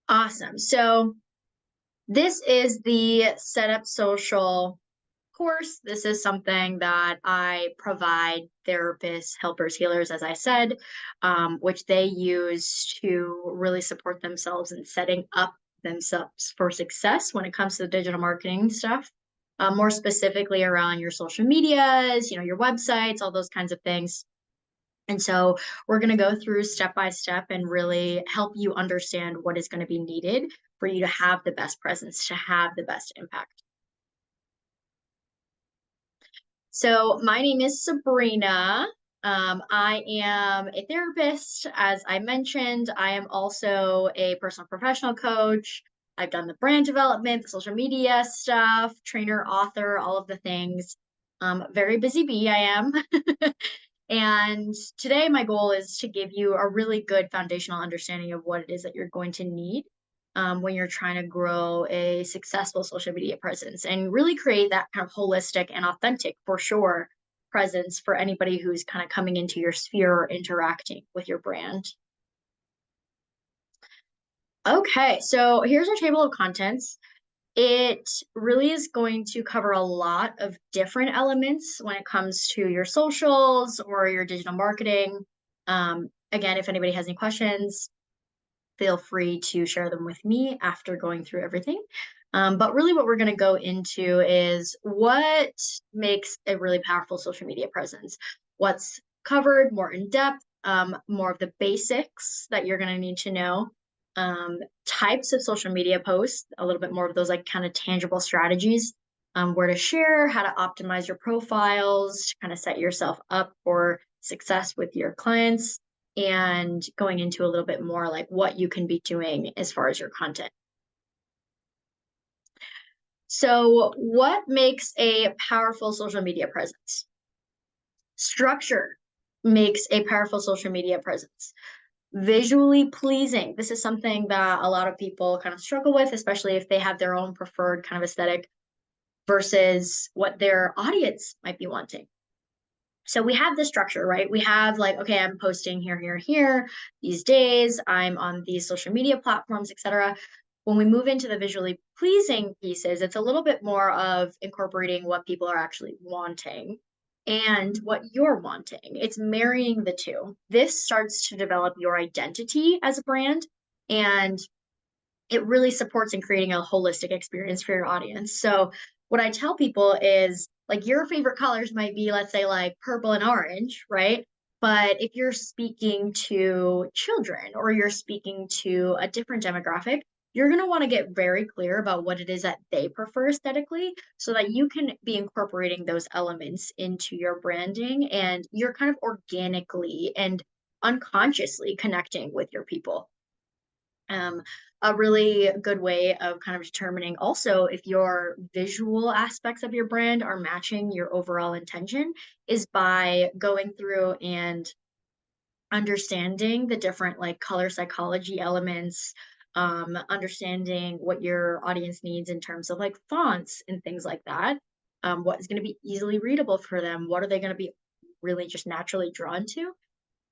Awesome. So this is the Setup Social course. This is something that I provide therapists, helpers, healers, as I said, which they use to really support themselves in setting up themselves for success when it comes to the digital marketing stuff. More specifically around your social medias, your websites, all those kinds of things. And so we're going to go through step by step and really help you understand what is going to be needed for you to have the best presence, to have the best impact. So my name is Sabrina. I am a therapist. As I mentioned, I am also a personal professional coach. I've done the brand development, the social media stuff, trainer, author, all of the things. Very busy bee, I am. And today, my goal is to give you a really good foundational understanding of what it is that you're going to need when you're trying to grow a successful social media presence and really create that kind of holistic and authentic, for sure, presence for anybody who's kind of coming into your sphere or interacting with your brand. Okay, so here's our table of contents. It really is going to cover a lot of different elements when it comes to your socials or your digital marketing. Again, if anybody has any questions, feel free to share them with me after going through everything. But really, what we're going to go into is what makes a really powerful social media presence, what's covered more in depth, more of the basics that you're going to need to know, um, types of social media posts, a little bit more of those like kind of tangible strategies, where to share, how to optimize your profiles, to kind of set yourself up for success with your clients, and going into a little bit more like what you can be doing as far as your content. So, what makes a powerful social media presence? Structure makes a powerful social media presence. Visually pleasing. This is something that a lot of people kind of struggle with, especially if they have their own preferred kind of aesthetic versus what their audience might be wanting. So we have the structure, right? We have like, okay, I'm posting here, here, here these days. I'm on these social media platforms, etc. When we move into the visually pleasing pieces, it's a little bit more of incorporating what people are actually wanting and what you're wanting. It's marrying the two. This starts to develop your identity as a brand, and it really supports in creating a holistic experience for your audience. So what I tell people is like your favorite colors might be, let's say, like purple and orange, right? But if you're speaking to children or you're speaking to a different demographic, you're going to want to get very clear about what it is that they prefer aesthetically so that you can be incorporating those elements into your branding and you're kind of organically and unconsciously connecting with your people. Um, a really good way of kind of determining also if your visual aspects of your brand are matching your overall intention is by going through and understanding the different like color psychology elements, understanding what your audience needs in terms of like fonts and things like that. What is going to be easily readable for them? What are they going to be really just naturally drawn to?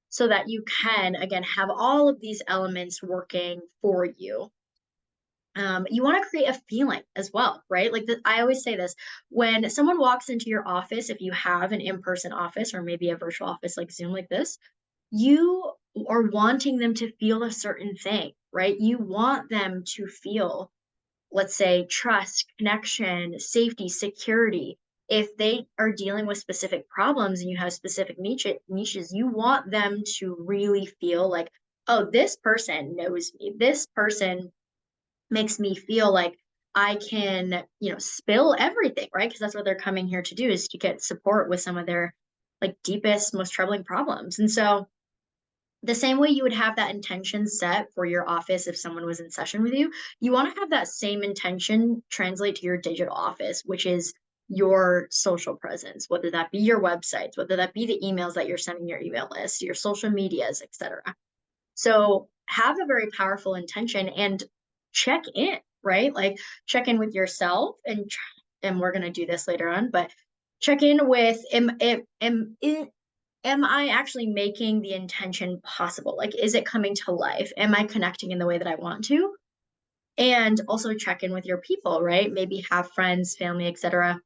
So that you can, again, have all of these elements working for you. You want to create a feeling as well, right? Like I always say this when someone walks into your office, if you have an in person office or maybe a virtual office like Zoom, like this, you are wanting them to feel a certain thing, right? You want them to feel, let's say, trust, connection, safety, security. If they are dealing with specific problems and you have specific niches, you want them to really feel like, oh, this person knows me. This person makes me feel like I can, spill everything, right? Because that's what they're coming here to do is to get support with some of their like deepest, most troubling problems. And so the same way you would have that intention set for your office if someone was in session with you, you want to have that same intention translate to your digital office, which is your social presence, whether that be your websites, whether that be the emails that you're sending your email list, your social medias, etc. So have a very powerful intention and check in, right? Like check in with yourself and we're going to do this later on, but check in with am I actually making the intention possible? Like, is it coming to life? Am I connecting in the way that I want to? And also check in with your people, right? Maybe have friends, family, etc.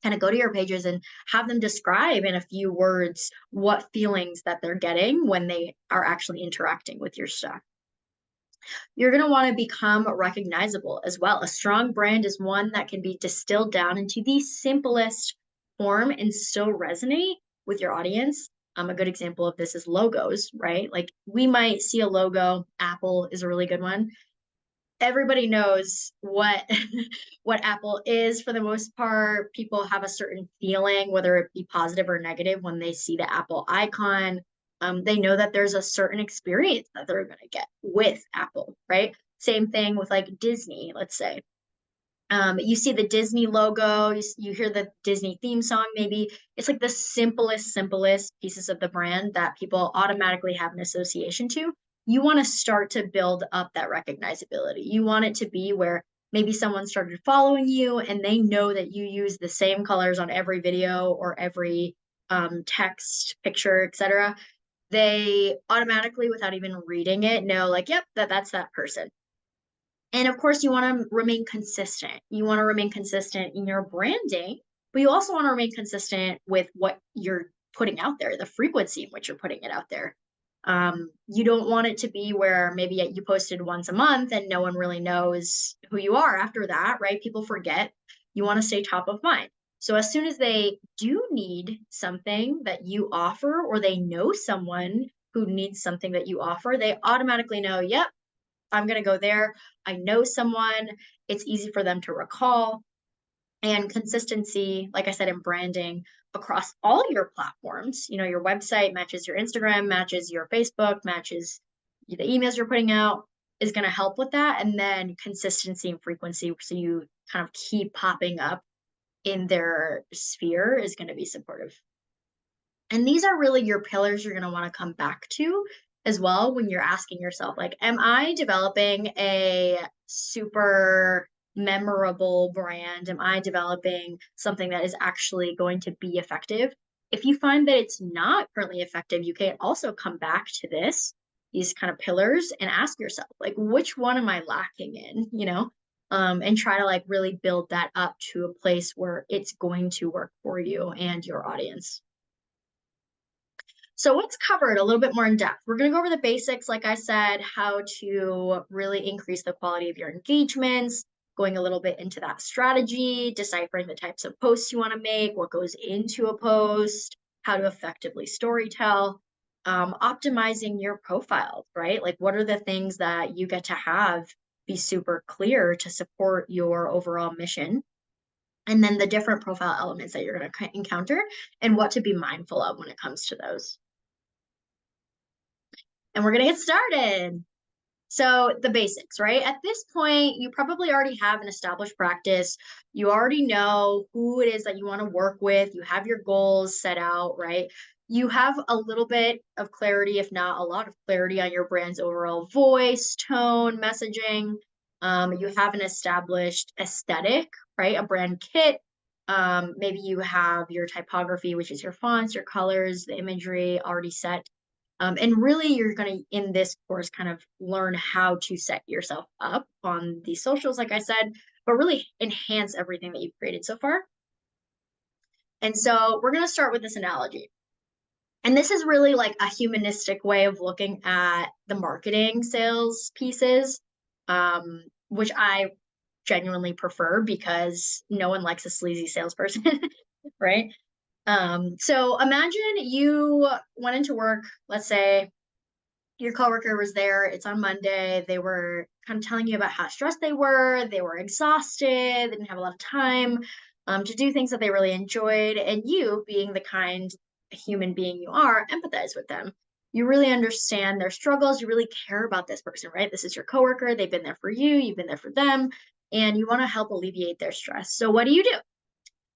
Kind of go to your pages and have them describe in a few words what feelings that they're getting when they are actually interacting with your stuff. You're going to want to become recognizable as well. A strong brand is one that can be distilled down into the simplest form and still resonate with your audience. A good example of this is logos, right? Like we might see a logo, Apple is a really good one. Everybody knows what what Apple is for the most part. People have a certain feeling, whether it be positive or negative, when they see the Apple icon. They know that there's a certain experience that they're going to get with Apple, right? Same thing with like Disney, let's say. You see the Disney logo, you hear the Disney theme song, maybe. It's like the simplest pieces of the brand that people automatically have an association to. You want to start to build up that recognizability. You want it to be where maybe someone started following you and they know that you use the same colors on every video or every text, picture, etc. They automatically, without even reading it, know like, yep, that's that person. And of course, you want to remain consistent. You want to remain consistent in your branding, but you also want to remain consistent with what you're putting out there, the frequency in which you're putting it out there. You don't want it to be where maybe you posted once a month and no one really knows who you are after that, right? People forget. You want to stay top of mind. So as soon as they do need something that you offer, or they know someone who needs something that you offer, they automatically know, yep, I'm going to go there. I know someone. It's easy for them to recall. And consistency, like I said, in branding across all your platforms, your website matches your Instagram, matches your Facebook, matches the emails you're putting out, is going to help with that. And then consistency and frequency, so you kind of keep popping up in their sphere, is going to be supportive. And these are really your pillars you're going to want to come back to as well when you're asking yourself, like, am I developing a super memorable brand? Am I developing something that is actually going to be effective? If you find that it's not currently effective, you can also come back to these kind of pillars, and ask yourself, like, which one am I lacking in, and try to like really build that up to a place where it's going to work for you and your audience. So what's covered a little bit more in depth? We're going to go over the basics, like I said, how to really increase the quality of your engagements, going a little bit into that strategy, deciphering the types of posts you want to make, what goes into a post, how to effectively storytell, optimizing your profile, right? Like, what are the things that you get to have be super clear to support your overall mission? And then the different profile elements that you're going to encounter and what to be mindful of when it comes to those. And we're going to get started. So the basics, right? At this point, you probably already have an established practice. You already know who it is that you want to work with. You have your goals set out, right? You have a little bit of clarity, if not a lot of clarity, on your brand's overall voice, tone, messaging. You have an established aesthetic, right? A brand kit. Maybe you have your typography, which is your fonts, your colors, the imagery already set. And really, you're going to, in this course, kind of learn how to set yourself up on the socials, like I said, but really enhance everything that you've created so far. And so we're going to start with this analogy. And this is really like a humanistic way of looking at the marketing sales pieces, which I genuinely prefer, because no one likes a sleazy salesperson, right? So imagine you went into work, let's say your coworker was there, it's on Monday, they were kind of telling you about how stressed they were exhausted, they didn't have a lot of time to do things that they really enjoyed. And you, being the kind human being you are, empathize with them. You really understand their struggles. You really care about this person, right? This is your coworker. They've been there for you. You've been there for them. And you want to help alleviate their stress. So what do?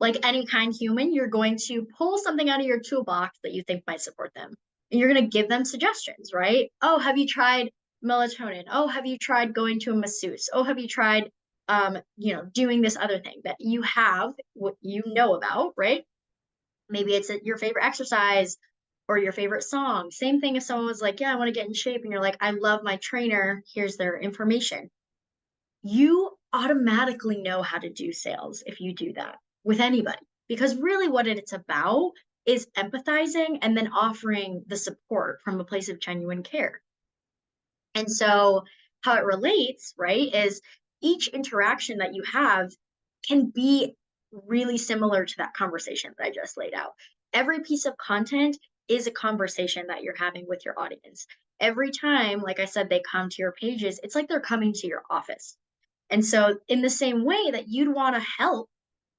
Like any kind human, you're going to pull something out of your toolbox that you think might support them. And you're going to give them suggestions, right? Oh, have you tried melatonin? Oh, have you tried going to a masseuse? Oh, have you tried, doing this other thing that you have, what you know about, right? Maybe it's your favorite exercise, or your favorite song. Same thing if someone was like, yeah, I want to get in shape. And you're like, I love my trainer. Here's their information. You automatically know how to do sales if you do that with anybody. Because really what it's about is empathizing and then offering the support from a place of genuine care. And so how it relates, right, is each interaction that you have can be really similar to that conversation that I just laid out. Every piece of content is a conversation that you're having with your audience. Every time, like I said, they come to your pages, it's like they're coming to your office. And so, in the same way that you'd want to help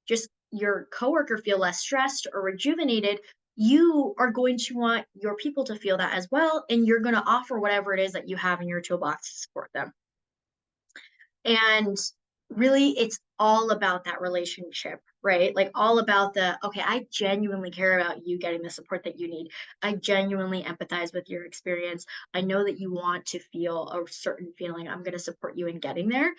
just your coworker feel less stressed or rejuvenated, you are going to want your people to feel that as well. And you're going to offer whatever it is that you have in your toolbox to support them. And really, it's all about that relationship, right? Like, all about okay, I genuinely care about you getting the support that you need. I genuinely empathize with your experience. I know that you want to feel a certain feeling. I'm going to support you in getting there.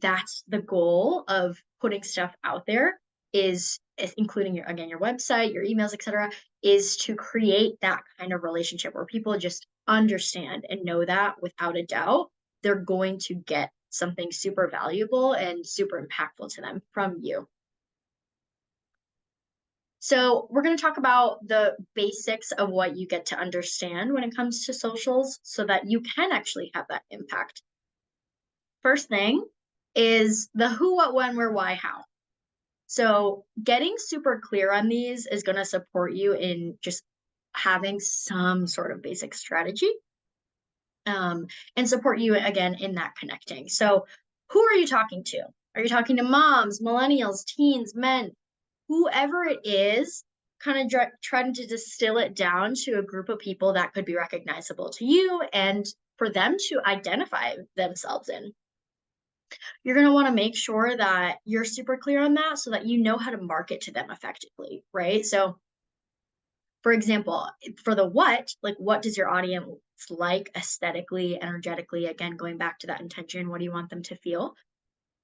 That's the goal of putting stuff out there, is including your website, your emails, etc., is to create that kind of relationship where people just understand and know that without a doubt they're going to get something super valuable and super impactful to them from you. So we're going to talk about the basics of what you get to understand when it comes to socials so that you can actually have that impact. First thing is the who, what, when, where, why, how. So getting super clear on these is going to support you in just having some sort of basic strategy, and support you again in that connecting. So who are you talking to? Are you talking to moms, millennials, teens, men, whoever it is? Kind of trying to distill it down to a group of people that could be recognizable to you and for them to identify themselves in. You're going to want to make sure that you're super clear on that so that you know how to market to them effectively, right? So, for example, for the what does your audience like aesthetically, energetically? Again, going back to that intention, what do you want them to feel?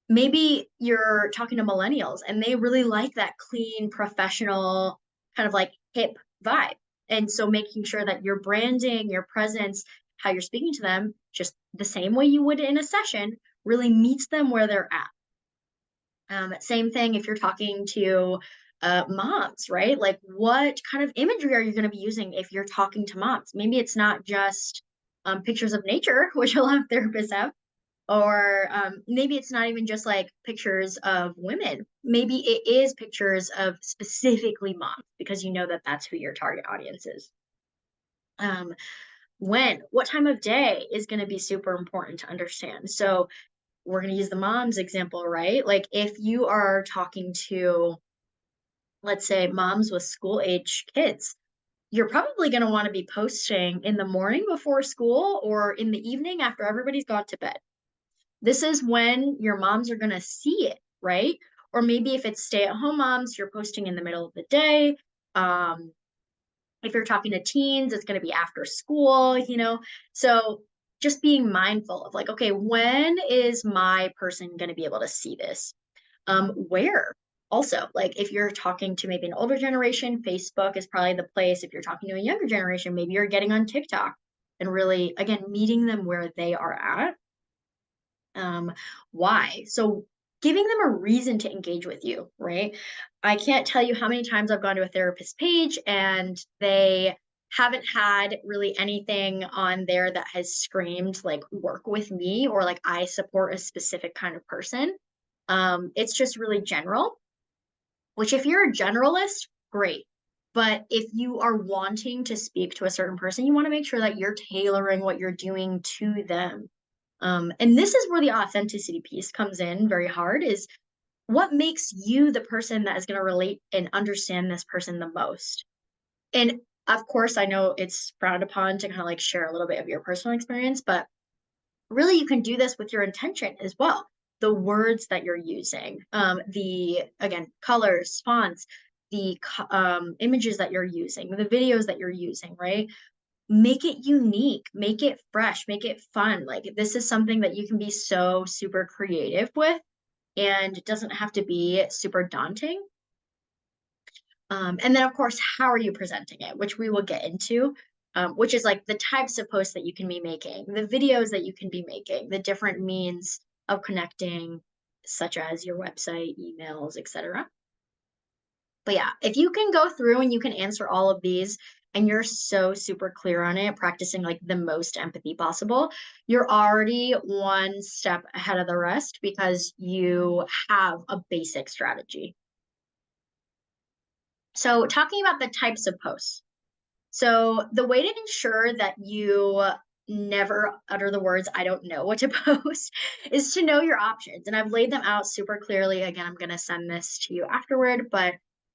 Maybe you're talking to millennials and they really like that clean, professional, kind of like hip vibe. And so making sure that your branding, your presence, how you're speaking to them, just the same way you would in a session, really meets them where they're at. Same thing if you're talking to moms, right? Like, what kind of imagery are you going to be using if you're talking to moms? Maybe it's not just pictures of nature, which a lot of therapists have, or maybe it's not even just like pictures of women. Maybe it is pictures of specifically moms because you know that that's who your target audience is. What time of day is going to be super important to understand. So we're going to use the mom's example, right? Like if you are talking to, let's say, moms with school age kids, you're probably going to want to be posting in the morning before school or in the evening after everybody's gone to bed. This is when your moms are going to see it, right? Or maybe if it's stay-at-home moms, you're posting in the middle of the day. If you're talking to teens, it's going to be after school, So just being mindful of like, okay, when is my person going to be able to see this? Where? Also, like if you're talking to maybe an older generation, Facebook is probably the place. If you're talking to a younger generation, maybe you're getting on TikTok and really, again, meeting them where they are at. Why? So giving them a reason to engage with you, right? I can't tell you how many times I've gone to a therapist page and they haven't had really anything on there that has screamed like work with me or like I support a specific kind of person. It's just really general, which if you're a generalist, great. But if you are wanting to speak to a certain person, you want to make sure that you're tailoring what you're doing to them. And this is where the authenticity piece comes in very hard, is what makes you the person that is going to relate and understand this person the most. And of course, I know it's frowned upon to kind of like share a little bit of your personal experience, but really you can do this with your intention as well. The words that you're using, the, again, colors, fonts, the images that you're using, the videos that you're using, right? Make it unique, make it fresh, make it fun. Like this is something that you can be so super creative with, and it doesn't have to be super daunting. And then, of course, how are you presenting it, which we will get into, which is like the types of posts that you can be making, the videos that you can be making, the different means of connecting, such as your website, emails, etc. But yeah, if you can go through and you can answer all of these and you're so super clear on it, practicing like the most empathy possible, you're already one step ahead of the rest because you have a basic strategy. So, talking about the types of posts. So, the way to ensure that you never utter the words, I don't know what to post, is to know your options. And I've laid them out super clearly. Again, I'm going to send this to you afterward, but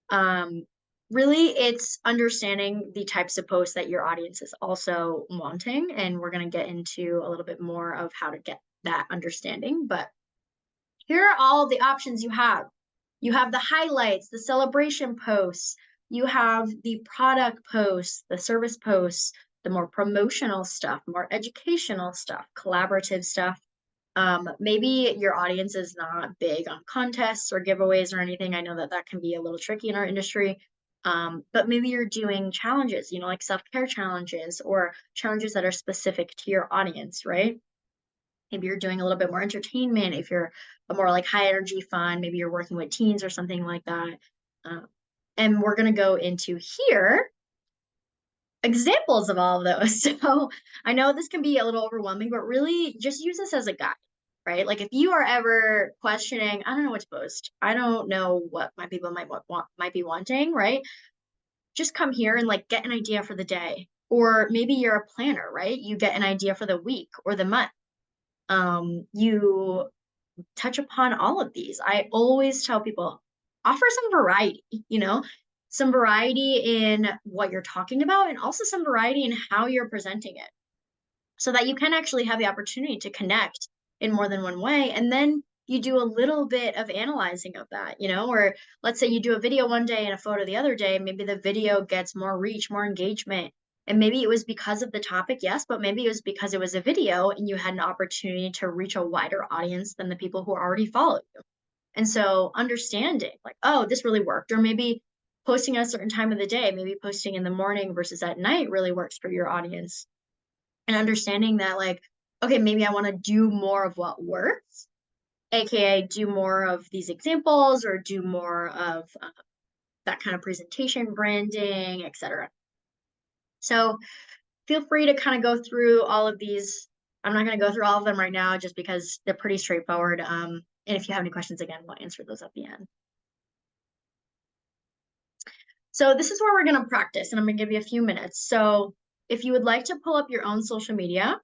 um, really it's understanding the types of posts that your audience is also wanting. And we're going to get into a little bit more of how to get that understanding. But here are all the options you have. You have the highlights, the celebration posts, you have the product posts, the service posts, the more promotional stuff, more educational stuff, collaborative stuff. Maybe your audience is not big on contests or giveaways or anything. I know that that can be a little tricky in our industry. But maybe you're doing challenges, like self-care challenges or challenges that are specific to your audience, right? Maybe you're doing a little bit more entertainment. If you're a more like high energy fun, maybe you're working with teens or something like that. Uh, and we're going to go into here examples of all of those. So I know this can be a little overwhelming, but really just use this as a guide, right? Like if you are ever questioning, I don't know what to post, I don't know what my people might be wanting, right? Just come here and like get an idea for the day. Or maybe you're a planner, right? You get an idea for the week or the month. You touch upon all of these. I always tell people offer some variety, some variety in what you're talking about and also some variety in how you're presenting it so that you can actually have the opportunity to connect in more than one way. And then you do a little bit of analyzing of that, or let's say you do a video one day and a photo the other day, maybe the video gets more reach, more engagement. And maybe it was because of the topic, yes, but maybe it was because it was a video and you had an opportunity to reach a wider audience than the people who already follow you. And so understanding like, oh, this really worked, or maybe posting at a certain time of the day, maybe posting in the morning versus at night really works for your audience, and understanding that like, okay, maybe I want to do more of what works, aka do more of these examples or do more of that kind of presentation branding, etc. So feel free to kind of go through all of these. I'm not going to go through all of them right now just because they're pretty straightforward, and if you have any questions, again, we'll answer those at the end. So this is where we're going to practice, and I'm going to give you a few minutes. So if you would like to pull up your own social media,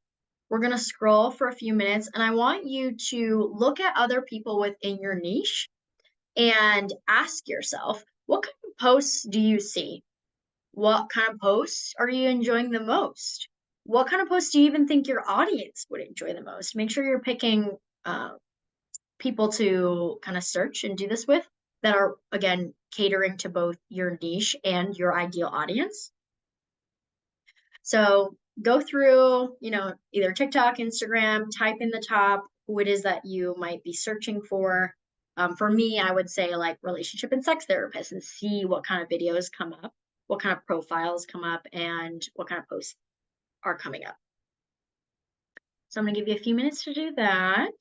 we're going to scroll for a few minutes, and I want you to look at other people within your niche and ask yourself, what kind of posts do you see? What kind of posts are you enjoying the most? What kind of posts do you even think your audience would enjoy the most? Make sure you're picking people to kind of search and do this with that are, again, catering to both your niche and your ideal audience. So go through, either TikTok, Instagram, type in the top who it is that you might be searching for. For me, I would say like relationship and sex therapist and see what kind of videos come up, what kind of profiles come up, and what kind of posts are coming up. So I'm going to give you a few minutes to do that.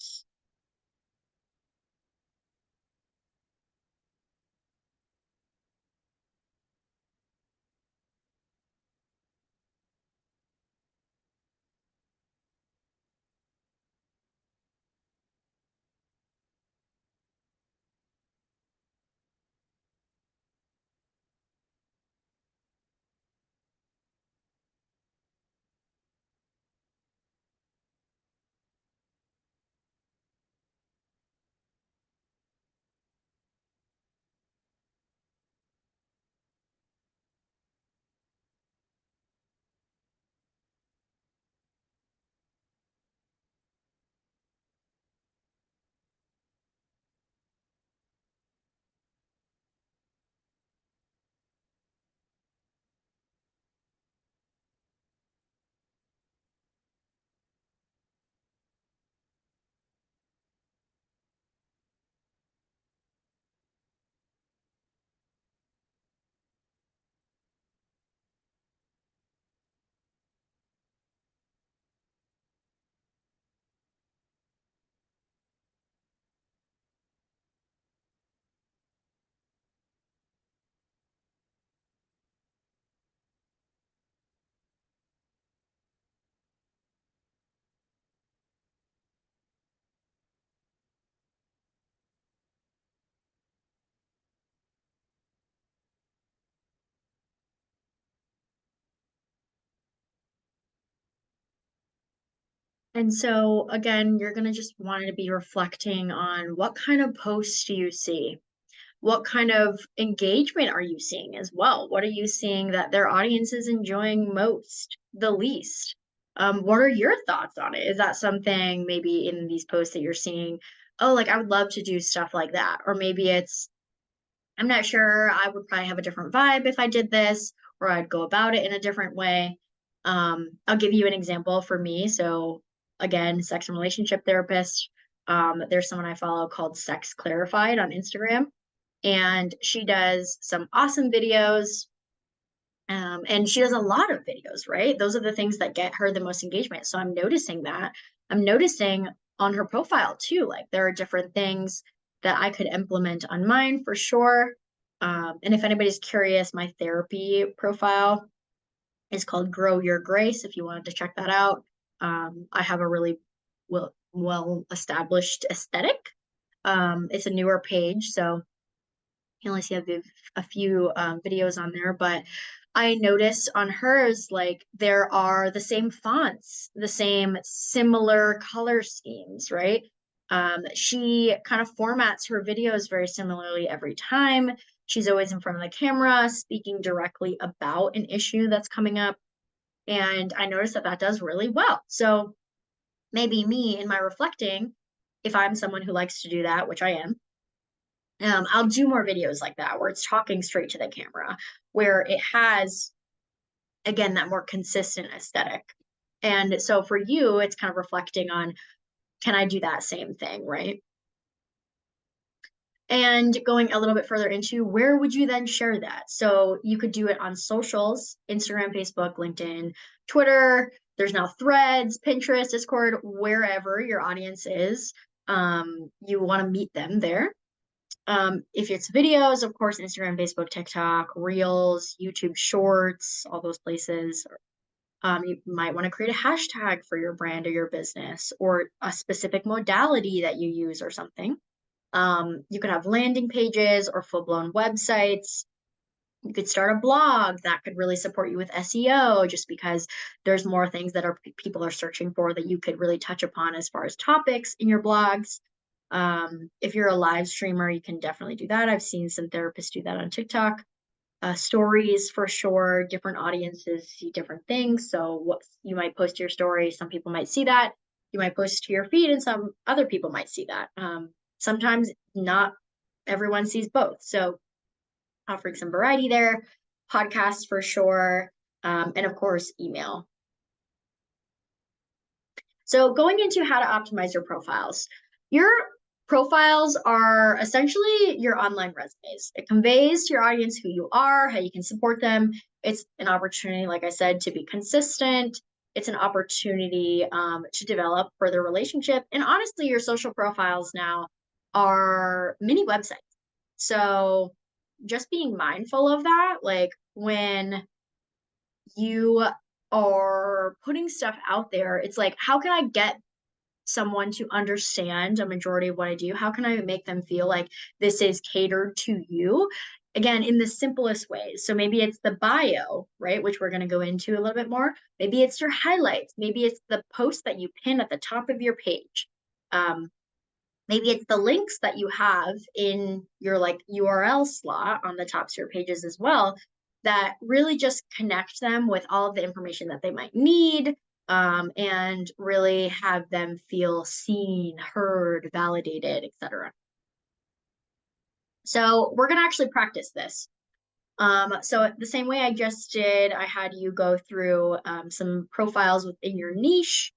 And so again, you're going to just want to be reflecting on what kind of posts do you see? What kind of engagement are you seeing as well? What are you seeing that their audience is enjoying most, the least? What are your thoughts on it? Is that something maybe in these posts that you're seeing, oh, like I would love to do stuff like that? Or maybe it's, I'm not sure, I would probably have a different vibe if I did this, or I'd go about it in a different way. I'll give you an example for me. So again, sex and relationship therapist. There's someone I follow called Sex Clarified on Instagram, and she does some awesome videos. And she does a lot of videos, right? Those are the things that get her the most engagement. So I'm noticing that. I'm noticing on her profile too, like there are different things that I could implement on mine for sure. And if anybody's curious, my therapy profile is called Grow Your Grace. If you wanted to check that out, I have a really well established aesthetic. It's a newer page, so you only see a few videos on there, but I noticed on hers, like there are the same fonts, the same similar color schemes, right? She kind of formats her videos very similarly every time. She's always in front of the camera, speaking directly about an issue that's coming up. And I noticed that that does really well. So maybe me in my reflecting, if I'm someone who likes to do that, which I am, I'll do more videos like that where it's talking straight to the camera, where it has, again, that more consistent aesthetic. And so for you, it's kind of reflecting on, can I do that same thing, right? And going a little bit further into where would you then share that? So you could do it on socials, Instagram, Facebook, LinkedIn, Twitter. There's now Threads, Pinterest, Discord, wherever your audience is. You want to meet them there. If it's videos, of course, Instagram, Facebook, TikTok, Reels, YouTube Shorts, all those places. You might want to create a hashtag for your brand or your business or a specific modality that you use or something. You could have landing pages or full-blown websites. You could start a blog that could really support you with SEO just because there's more things that people are searching for that you could really touch upon as far as topics in your blogs. If you're a live streamer, you can definitely do that. I've seen some therapists do that on TikTok. Stories for sure, different audiences see different things. So what you might post to your story, some people might see that. You might post to your feed and some other people might see that. Sometimes not everyone sees both. So offering some variety there, podcasts for sure, and of course, email. So going into how to optimize your profiles. Your profiles are essentially your online resumes. It conveys to your audience who you are, how you can support them. It's an opportunity, like I said, to be consistent. It's an opportunity to develop further relationship. And honestly, your social profiles now are mini websites. So just being mindful of that, like when you are putting stuff out there, it's like, how can I get someone to understand a majority of what I do? How can I make them feel like this is catered to you? Again, in the simplest ways. So maybe it's the bio, right? Which we're going to go into a little bit more. Maybe it's your highlights. Maybe it's the post that you pin at the top of your page. Maybe it's the links that you have in your like URL slot on the tops of your pages as well that really just connect them with all of the information that they might need, and really have them feel seen, heard, validated, etc. So we're going to actually practice this. So the same way I just did, I had you go through some profiles within your niche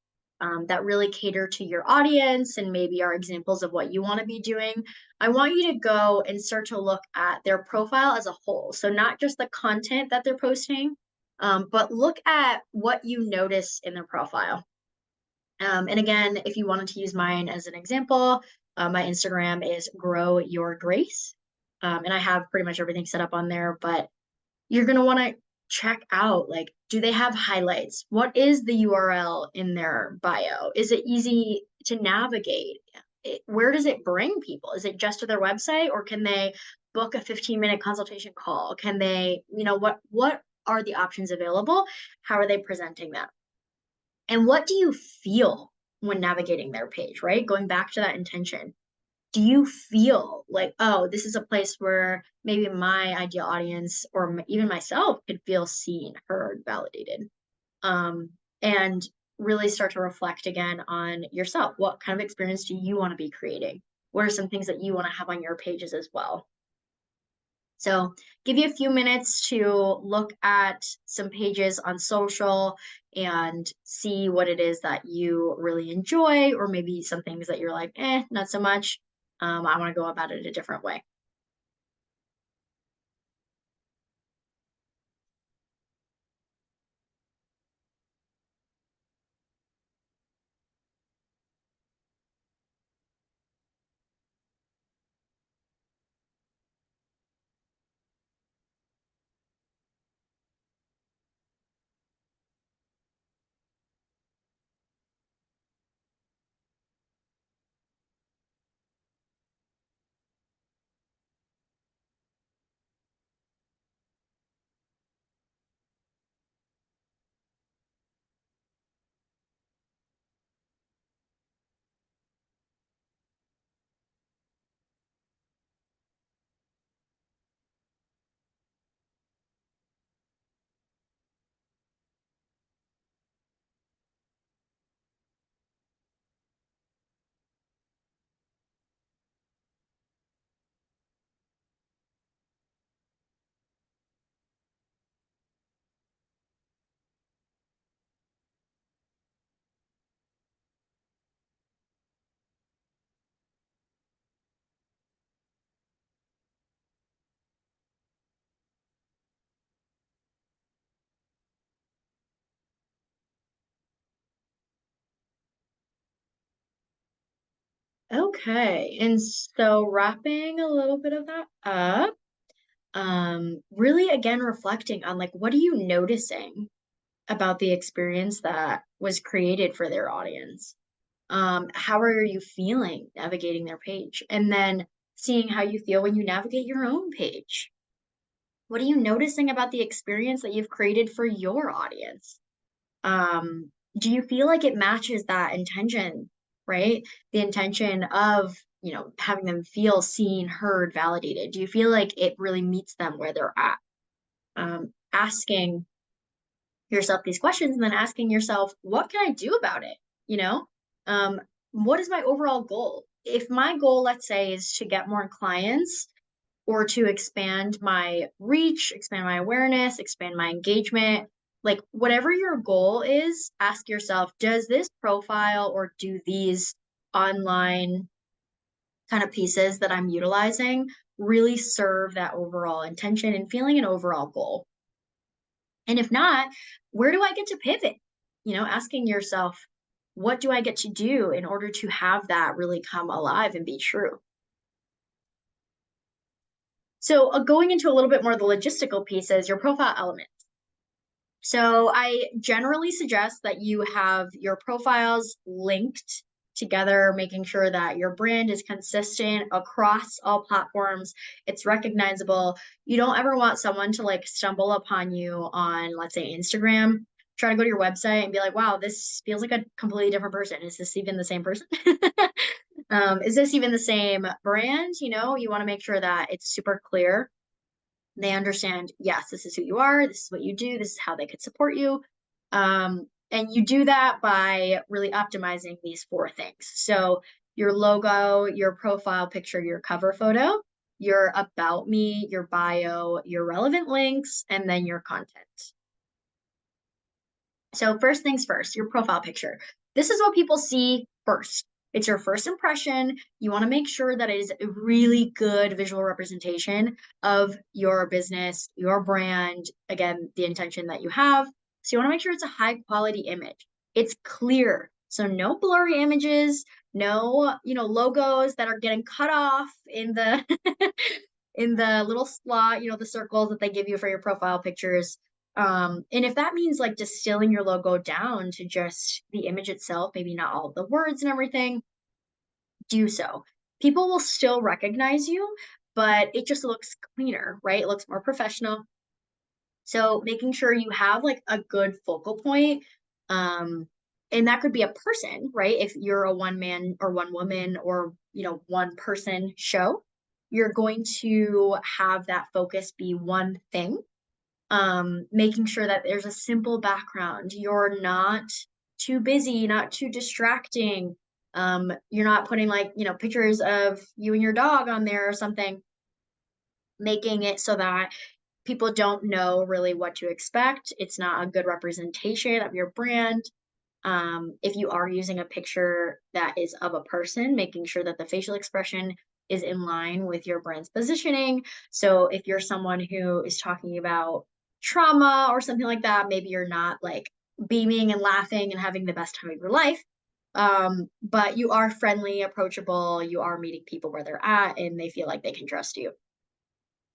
that really cater to your audience and maybe are examples of what you want to be doing. I want you to go and start to look at their profile as a whole. So not just the content that they're posting, but look at what you notice in their profile. And again, if you wanted to use mine as an example, my Instagram is Grow Your Grace. And I have pretty much everything set up on there, but you're going to want to check out, like, do they have highlights? What is the URL in their bio? Is it easy to navigate? Where does it bring people? Is it just to their website, or can they book a 15-minute consultation call? Can they, what are the options available? How are they presenting that? And what do you feel when navigating their page, right? Going back to that intention. Do you feel like, oh, this is a place where maybe my ideal audience or even myself could feel seen, heard, validated? Um, and really start to reflect again on yourself. What kind of experience do you want to be creating? What are some things that you want to have on your pages as well? So give you a few minutes to look at some pages on social and see what it is that you really enjoy, or maybe some things that you're like, not so much. I want to go about it a different way. Okay, and so wrapping a little bit of that up, really again reflecting on like what are you noticing about the experience that was created for their audience? How are you feeling navigating their page? And then seeing how you feel when you navigate your own page. What are you noticing about the experience that you've created for your audience? Do you feel like it matches that intention, right? The intention of, having them feel seen, heard, validated. Do you feel like it really meets them where they're at? Asking yourself these questions and then asking yourself, what can I do about it? You know, um, what is my overall goal? If my goal, let's say, is to get more clients or to expand my reach, expand my awareness, expand my engagement, like whatever your goal is, ask yourself, does this profile or do these online kind of pieces that I'm utilizing really serve that overall intention and feeling an overall goal? And if not, where do I get to pivot? Asking yourself, what do I get to do in order to have that really come alive and be true? So, going into a little bit more of the logistical pieces, your profile elements. So, I generally suggest that you have your profiles linked together, making sure that your brand is consistent across all platforms. It's recognizable. You don't ever want someone to like stumble upon you on, let's say, Instagram, try to go to your website and be like, wow, this feels like a completely different person. Is this even the same person? Is this even the same brand? You want to make sure that it's super clear. They understand, yes, this is who you are, this is what you do, this is how they could support you. And you do that by really optimizing these four things. So your logo, your profile picture, your cover photo, your about me, your bio, your relevant links, and then your content. So first things first, your profile picture. This is what people see first. It's your first impression. You want to make sure that it is a really good visual representation of your business, your brand, again, the intention that you have. So you want to make sure it's a high quality image. It's clear. So no blurry images, no, logos that are getting cut off in the in the little slot, the circles that they give you for your profile pictures. And if that means like distilling your logo down to just the image itself, maybe not all the words and everything, do so. People will still recognize you, but it just looks cleaner, right? It looks more professional. So making sure you have like a good focal point, um, And that could be a person, right? If you're a one man or one woman or, one person show, you're going to have that focus be one thing. Making sure that there's a simple background. You're not too busy, not too distracting. You're not putting pictures of you and your dog on there or something, making it so that people don't know really what to expect. It's not a good representation of your brand. If you are using a picture that is of a person, making sure that the facial expression is in line with your brand's positioning. So if you're someone who is talking about trauma or something like that, maybe you're not like beaming and laughing and having the best time of your life. But you are friendly, approachable, you are meeting people where they're at and they feel like they can trust you.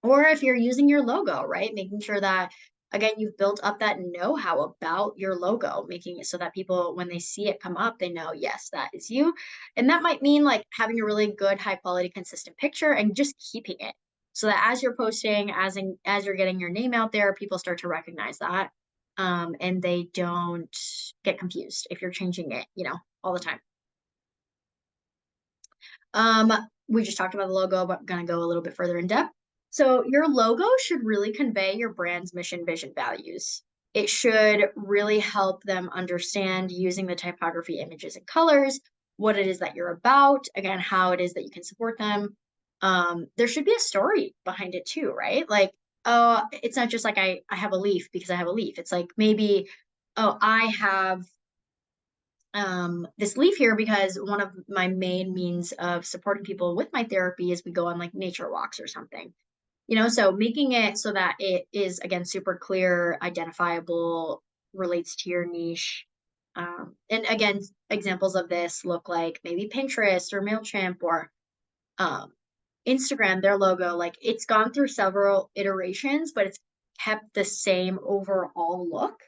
Or if you're using your logo, right? Making sure that, again, you've built up that know-how about your logo, making it so that people, when they see it come up, they know, yes, that is you. And that might mean like having a really good, high quality, consistent picture and just keeping it so that as you're posting, as you're getting your name out there, people start to recognize that. And they don't get confused if you're changing it, all the time. We just talked about the logo, but I'm going to go a little bit further in depth. So your logo should really convey your brand's mission, vision, values. It should really help them understand using the typography, images, and colors, what it is that you're about, again, how it is that you can support them. There should be a story behind it too, right? Like, oh, it's not just like I have a leaf because I have a leaf. It's like maybe, oh, I have this leaf here because one of my main means of supporting people with my therapy is we go on like nature walks or something. So making it so that it is, again, super clear, identifiable, relates to your niche. And again, examples of this look like maybe Pinterest or MailChimp or um, Instagram, their logo, like it's gone through several iterations, but it's kept the same overall look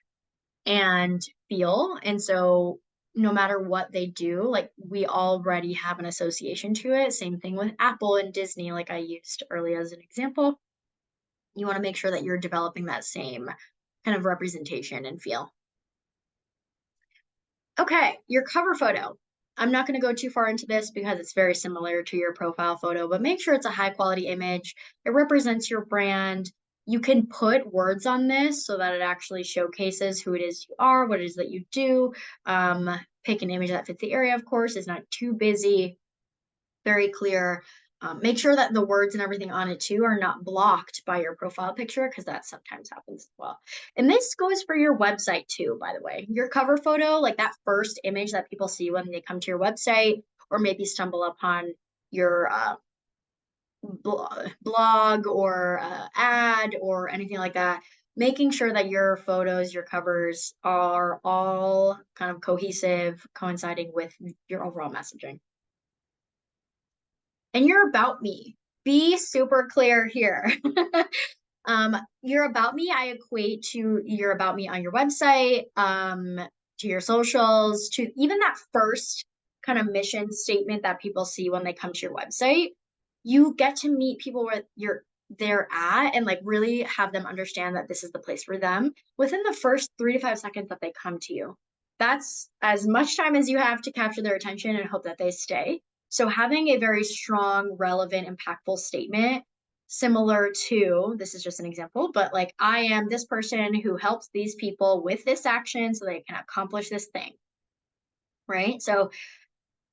and feel. And so no matter what they do, like we already have an association to it. Same thing with Apple and Disney, like I used earlier as an example. You want to make sure that you're developing that same kind of representation and feel. Okay, your cover photo. I'm not going to go too far into this because it's very similar to your profile photo, but make sure it's a high quality image. It represents your brand. You can put words on this so that it actually showcases who it is you are, what it is that you do. Pick an image that fits the area, of course, is not too busy, very clear. Make sure that the words and everything on it too are not blocked by your profile picture because that sometimes happens as well. And this goes for your website too, by the way. Your cover photo, like that first image that people see when they come to your website or maybe stumble upon your blog or ad or anything like that, making sure that your photos, your covers are all kind of cohesive, coinciding with your overall messaging. And your about me. Be super clear here. Your about me, I equate to your about me on your website, to your socials, to even that first kind of mission statement that people see when they come to your website. You get to meet people where they're at and like really have them understand that this is the place for them within the first 3 to 5 seconds that they come to you. That's as much time as you have to capture their attention and hope that they stay. So having a very strong, relevant, impactful statement, similar to, this is just an example, but like, I am this person who helps these people with this action so they can accomplish this thing, right? So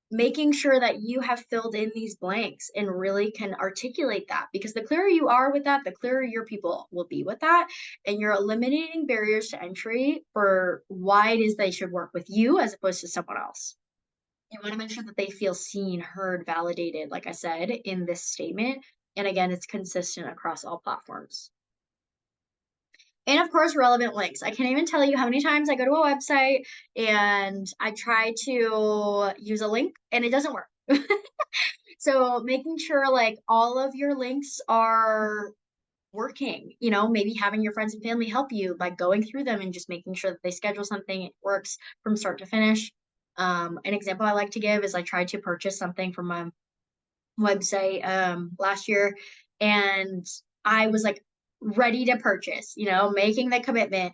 making sure that you have filled in these blanks and really can articulate that, because the clearer you are with that, the clearer your people will be with that. And you're eliminating barriers to entry for why it is they should work with you as opposed to someone else. You want to make sure that they feel seen, heard, validated, like I said, in this statement. And again, it's consistent across all platforms. And of course, relevant links. I can't even tell you how many times I go to a website and I try to use a link and it doesn't work. So making sure like all of your links are working, maybe having your friends and family help you by going through them and just making sure that they schedule something, it works from start to finish. An example I like to give is I tried to purchase something from a website last year and I was like ready to purchase, making the commitment.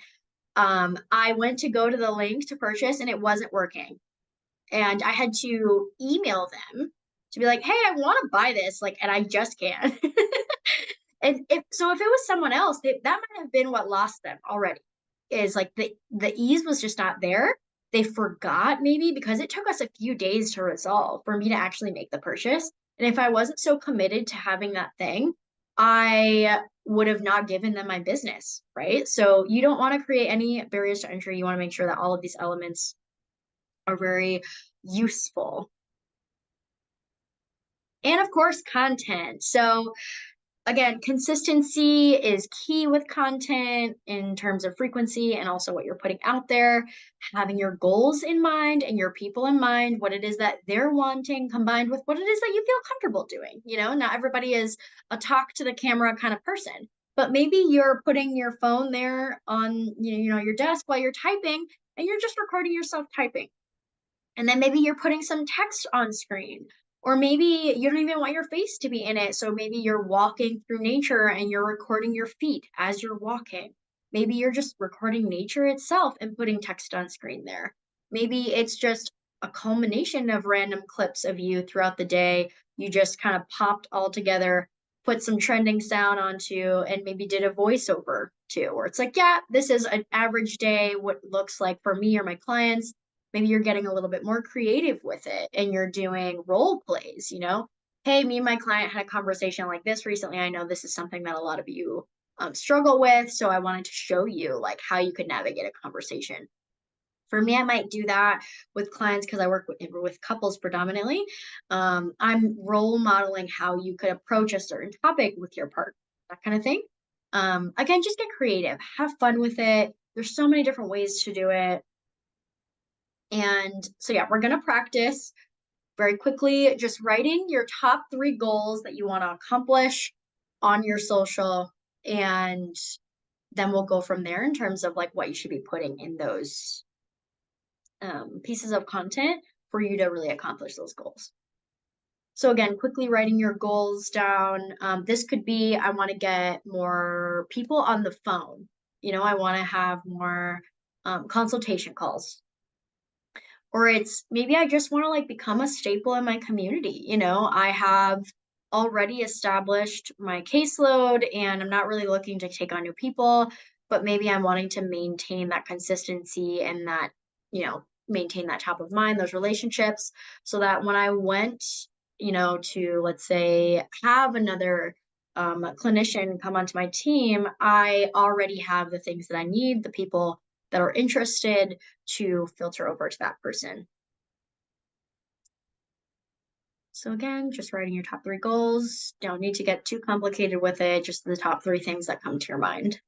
I went to go to the link to purchase and it wasn't working. And I had to email them to be like, hey, I want to buy this, like, and I just can't. And if it was someone else, that might have been what lost them already. Is like the ease was just not there. They forgot maybe because it took us a few days to resolve for me to actually make the purchase. And if I wasn't so committed to having that thing, I would have not given them my business, right? So you don't want to create any barriers to entry. You want to make sure that all of these elements are very useful. And of course, content. So again, consistency is key with content in terms of frequency and also what you're putting out there, having your goals in mind and your people in mind, what it is that they're wanting combined with what it is that you feel comfortable doing. Not everybody is a talk to the camera kind of person, but maybe you're putting your phone there on, your desk while you're typing and you're just recording yourself typing. And then maybe you're putting some text on screen, or maybe you don't even want your face to be in it. So maybe you're walking through nature and you're recording your feet as you're walking. Maybe you're just recording nature itself and putting text on screen there. Maybe it's just a culmination of random clips of you throughout the day. You just kind of popped all together, put some trending sound onto, and maybe did a voiceover too, where it's like, yeah, this is an average day, what it looks like for me or my clients. Maybe you're getting a little bit more creative with it and you're doing role plays, Hey, me and my client had a conversation like this recently. I know this is something that a lot of you struggle with. So I wanted to show you like how you could navigate a conversation. For me, I might do that with clients because I work with couples predominantly. I'm role modeling how you could approach a certain topic with your partner, that kind of thing. Again, just get creative, have fun with it. There's so many different ways to do it. And so, yeah, we're going to practice very quickly just writing your top 3 goals that you want to accomplish on your social. And then we'll go from there in terms of like what you should be putting in those pieces of content for you to really accomplish those goals. So again, quickly writing your goals down. This could be, I want to get more people on the phone. I want to have more consultation calls, or it's maybe I just want to like become a staple in my community. I have already established my caseload and I'm not really looking to take on new people, but maybe I'm wanting to maintain that consistency and that, maintain that top of mind, those relationships, so that when I went, to, let's say, have another clinician come onto my team, I already have the things that I need, the people that are interested, to filter over to that person. So again, just writing your top 3 goals. Don't need to get too complicated with it, just the top 3 things that come to your mind.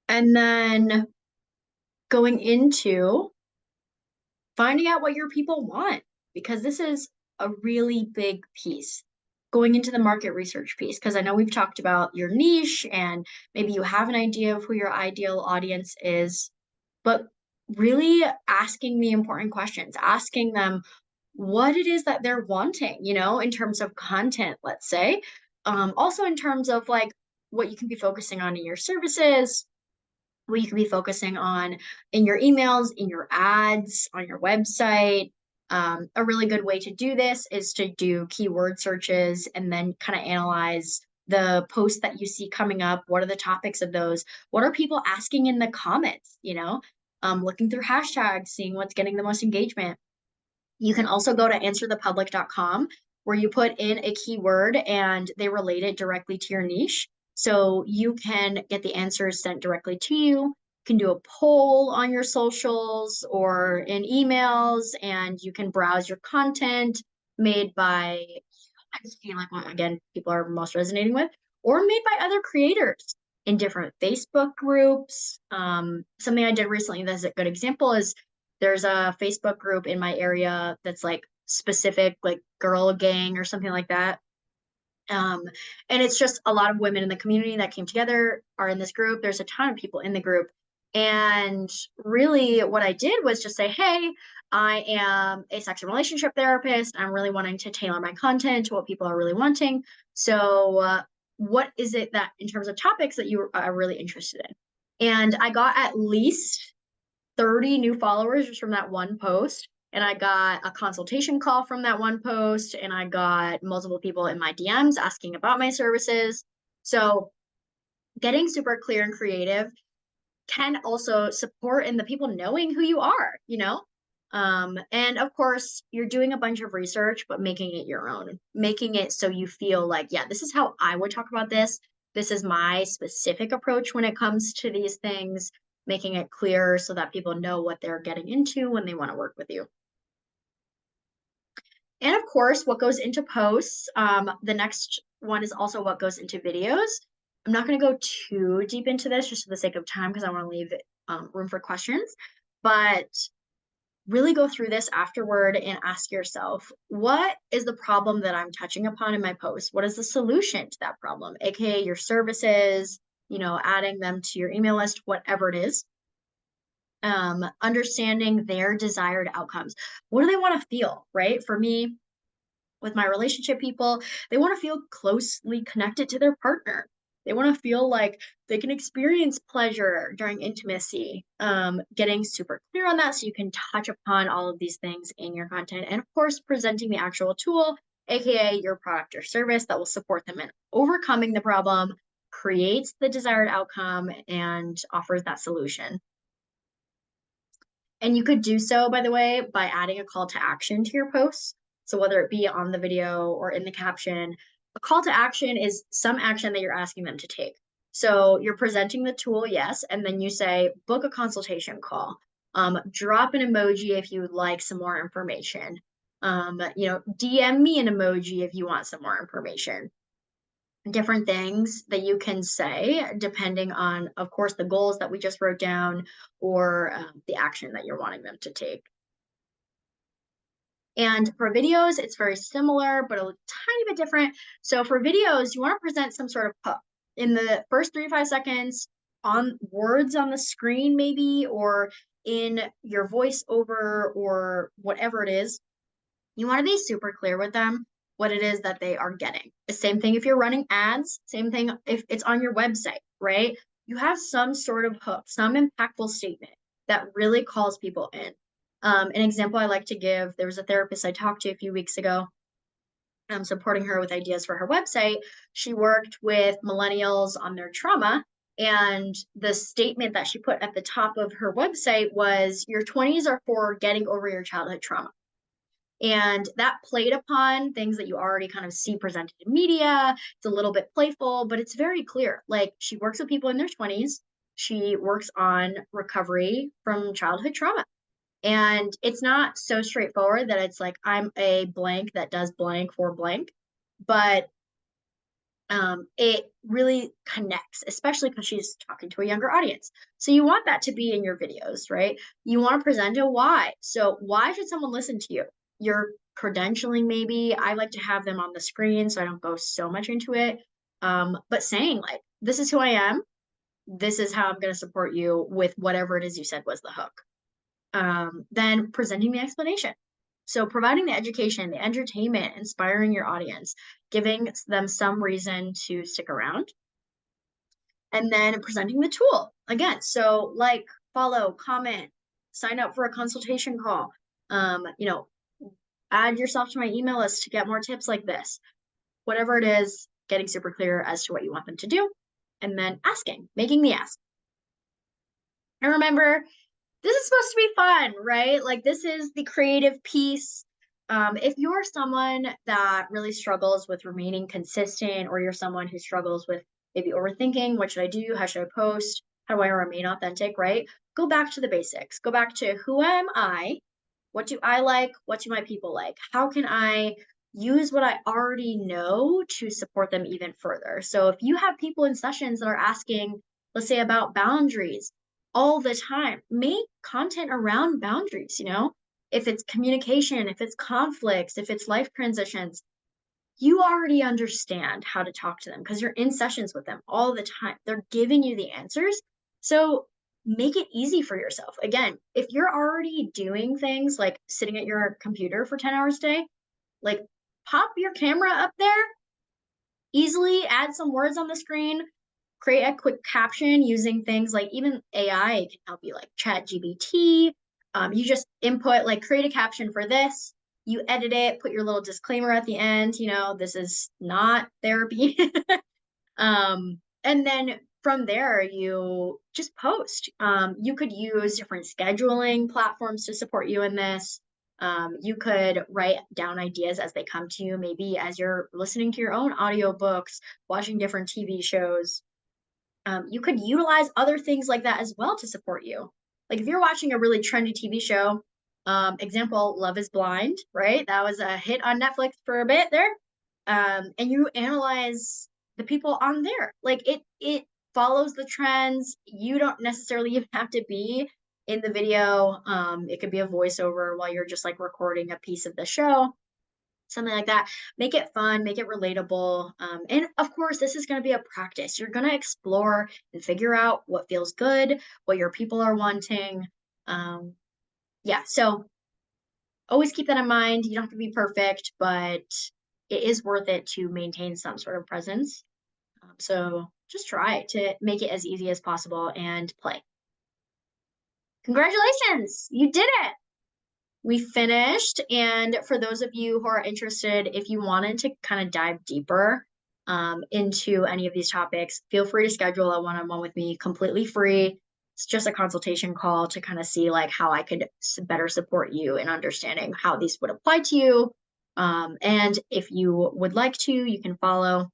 And then going into finding out what your people want, because this is a really big piece. Going into the market research piece, because I know we've talked about your niche and maybe you have an idea of who your ideal audience is, but really asking the important questions, asking them what it is that they're wanting, in terms of content, let's say. Also in terms of like what you can be focusing on in your services, what you can be focusing on in your emails, in your ads, on your website. A really good way to do this is to do keyword searches and then kind of analyze the posts that you see coming up. What are the topics of those? What are people asking in the comments? Looking through hashtags, seeing what's getting the most engagement. You can also go to answerthepublic.com where you put in a keyword and they relate it directly to your niche. So you can get the answers sent directly to you. You can do a poll on your socials or in emails, and you can browse your content made by I just feel like what, again, people are most resonating with, or made by other creators in different Facebook groups. Something I did recently that's a good example is there's a Facebook group in my area that's like specific, like girl gang or something like that. Um, and it's just a lot of women in the community that came together are in this group. There's a ton of people in the group. And really, what I did was just say, hey, I am a sex and relationship therapist. I'm really wanting to tailor my content to what people are really wanting. So, what is it that, in terms of topics, that you are really interested in? And I got at least 30 new followers just from that one post. And I got a consultation call from that one post, and I got multiple people in my DMs asking about my services. So getting super clear and creative can also support in the people knowing who you are, you know? And of course, you're doing a bunch of research, but making it your own, making it so you feel like, yeah, this is how I would talk about this. This is my specific approach when it comes to these things, making it clear so that people know what they're getting into when they want to work with you. And of course, what goes into posts. The next one is also what goes into videos. I'm not going to go too deep into this just for the sake of time because I want to leave room for questions. But really go through this afterward and ask yourself, what is the problem that I'm touching upon in my post? What is the solution to that problem? AKA your services, adding them to your email list, whatever it is. Understanding their desired outcomes. What do they want to feel, right? For me, with my relationship people, they want to feel closely connected to their partner. They want to feel like they can experience pleasure during intimacy. Getting super clear on that so you can touch upon all of these things in your content. And of course, presenting the actual tool, AKA your product or service that will support them in overcoming the problem, creates the desired outcome, and offers that solution. And you could do so, by the way, by adding a call to action to your posts. So whether it be on the video or in the caption, a call to action is some action that you're asking them to take. So you're presenting the tool, yes, and then you say, book a consultation call. Drop an emoji if you would like some more information. DM me an emoji if you want some more information. Different things that you can say depending on, of course, the goals that we just wrote down or the action that you're wanting them to take. And for videos, it's very similar, but a tiny bit different. So for videos, you want to present some sort of hook in the first 3 to 5 seconds, on words on the screen, maybe, or in your voiceover or whatever it is. You want to be super clear with them what it is that they are getting. The same thing if you're running ads, same thing if it's on your website, right? You have some sort of hook, some impactful statement that really calls people in. An example I like to give, there was a therapist I talked to a few weeks ago. I'm supporting her with ideas for her website. She worked with millennials on their trauma. And the statement that she put at the top of her website was, your 20s are for getting over your childhood trauma. And that played upon things that you already kind of see presented in media. It's a little bit playful, but it's very clear. Like, she works with people in their 20s. She works on recovery from childhood trauma. And it's not so straightforward that it's like, I'm a blank that does blank for blank. But it really connects, especially because she's talking to a younger audience. So you want that to be in your videos, right? You want to present a why. So why should someone listen to you? Your credentialing, maybe. I like to have them on the screen so I don't go so much into it. But saying like, this is who I am. This is how I'm going to support you with whatever it is you said was the hook. Then presenting the explanation. So providing the education, the entertainment, inspiring your audience, giving them some reason to stick around. And then presenting the tool again. So like, follow, comment, sign up for a consultation call, add yourself to my email list to get more tips like this. Whatever it is, getting super clear as to what you want them to do, and then asking, making the ask. And remember, this is supposed to be fun, right? Like, this is the creative piece. If you're someone that really struggles with remaining consistent, or you're someone who struggles with maybe overthinking, what should I do? How should I post? How do I remain authentic, right? Go back to the basics. Go back to, who am I? What do I like? What do my people like? How can I use what I already know to support them even further. So if you have people in sessions that are asking, let's say, about boundaries all the time, make content around boundaries, if it's communication, if it's conflicts, if it's life transitions, you already understand how to talk to them because you're in sessions with them all the time. They're giving you the answers. So make it easy for yourself. Again, if you're already doing things like sitting at your computer for 10 hours a day, like pop your camera up there, easily add some words on the screen, create a quick caption using things like even AI can help you, like ChatGPT. You just input, like, create a caption for this. You edit it, put your little disclaimer at the end, this is not therapy. And then from there, you just post. You could use different scheduling platforms to support you in this. You could write down ideas as they come to you, maybe as you're listening to your own audiobooks, watching different TV shows. You could utilize other things like that as well to support you. Like if you're watching a really trendy TV show, example, Love is Blind, right? That was a hit on Netflix for a bit there. And you analyze the people on there. Like it follows the trends. You don't necessarily even have to be in the video. It could be a voiceover while you're just like recording a piece of the show, something like that. Make it fun, make it relatable. And of course, this is going to be a practice. You're going to explore and figure out what feels good, what your people are wanting. Yeah, so always keep that in mind. You don't have to be perfect, but it is worth it to maintain some sort of presence. So just try to make it as easy as possible and play. Congratulations, you did it. We finished. And for those of you who are interested, if you wanted to kind of dive deeper into any of these topics, feel free to schedule a one-on-one with me, completely free. It's just a consultation call to kind of see like how I could better support you in understanding how these would apply to you. And if you would like to, you can follow.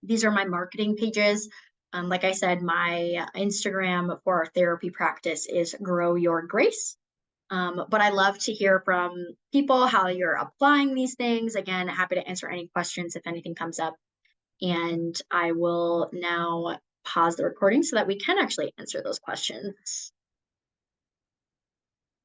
These are my marketing pages. Like I said, my Instagram for our therapy practice is Grow Your Grace. But I love to hear from people how you're applying these things. Again, happy to answer any questions if anything comes up. And I will now pause the recording so that we can actually answer those questions.